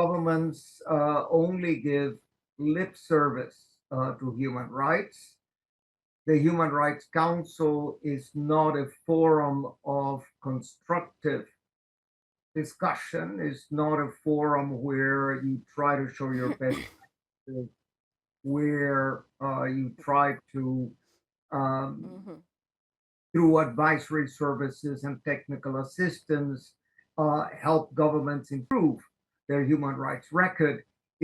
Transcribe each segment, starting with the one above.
governments only give lip service to human rights. The Human Rights Council is not a forum of constructive discussion, is not a forum where you try to show your best, where you try to, um, Mhm. through advisory services and technical assistance, help governments improve their human rights record.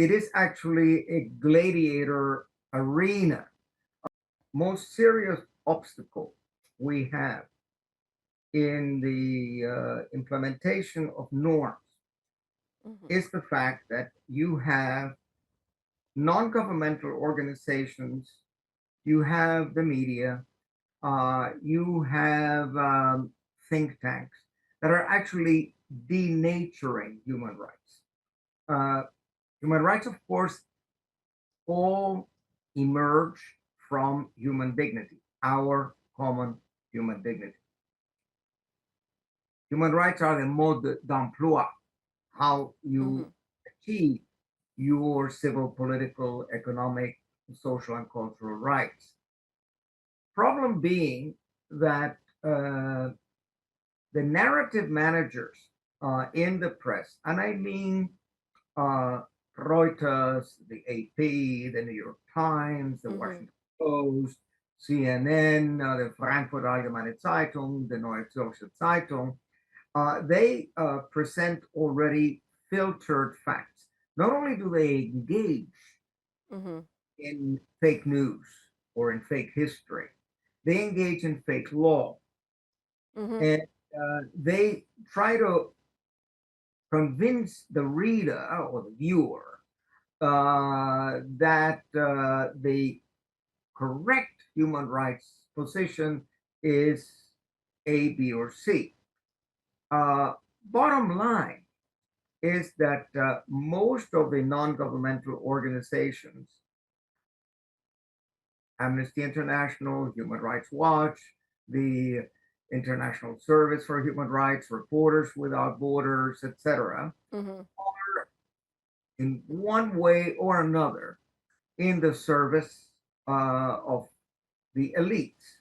It is actually a gladiator arena. Most serious obstacle we have in the implementation of norms Mhm. is the fact that you have non-governmental organizations, you have the media, you have think tanks that are actually denaturing human rights. Uh, Human rights, of course, all emerge from human dignity, our common human dignity. Human rights are the mode d'emploi, how you Mhm. achieve your civil, political, economic, social, and cultural rights. Problem being that the narrative managers in the press, and I mean uh, Reuters, the AP, the New York Times, the Mhm. Washington Post, CNN, the Frankfurter Allgemeine Zeitung, the Neue Zürcher Zeitung, they present already filtered facts. Not only do they engage Mhm. in fake news or in fake history, they engage in fake law. Mhm. And they try to convince the reader or the viewer that the correct human rights position is A, B, or C. Uh, Bottom line is that most of the non-governmental organizations, Amnesty International, Human Rights Watch, the International Service for Human Rights, Reporters Without Borders, etc., Mhm. in one way or another in the service of the elites.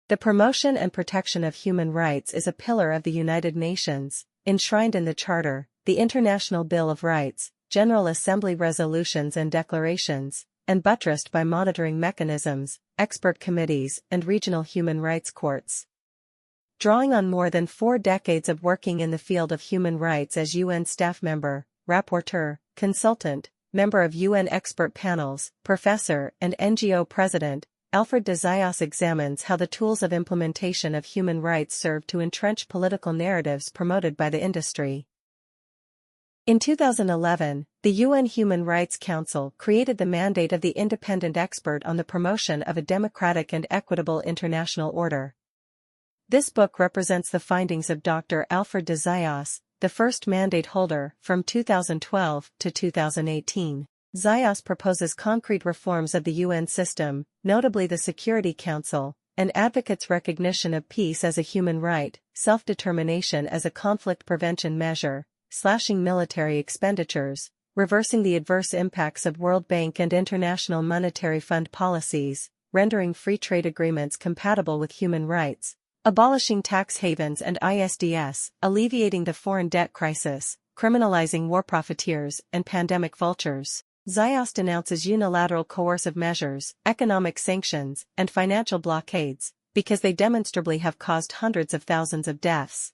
The promotion and protection of human rights is a pillar of the United Nations, enshrined in the Charter, the International Bill of Rights, General Assembly resolutions and declarations, and buttressed by monitoring mechanisms, expert committees, and regional human rights courts. Drawing on more than 4 decades of working in the field of human rights as UN staff member, rapporteur, consultant, member of UN expert panels, professor, and NGO president, Alfred de Zayas examines how the tools of implementation of human rights serve to entrench political narratives promoted by the industry. In 2011, the UN Human Rights Council created the mandate of the independent expert on the promotion of a democratic and equitable international order. This book represents the findings of Dr. Alfred de Zayas, the first mandate holder, from 2012 to 2018. Zayas proposes concrete reforms of the UN system, notably the Security Council, and advocates recognition of peace as a human right, self-determination as a conflict prevention measure, slashing military expenditures, reversing the adverse impacts of World Bank and International Monetary Fund policies, rendering free trade agreements compatible with human rights, abolishing tax havens and ISDS, alleviating the foreign debt crisis, criminalizing war profiteers and pandemic vultures. Zayas denounces unilateral coercive measures, economic sanctions, and financial blockades, because they demonstrably have caused hundreds of thousands of deaths.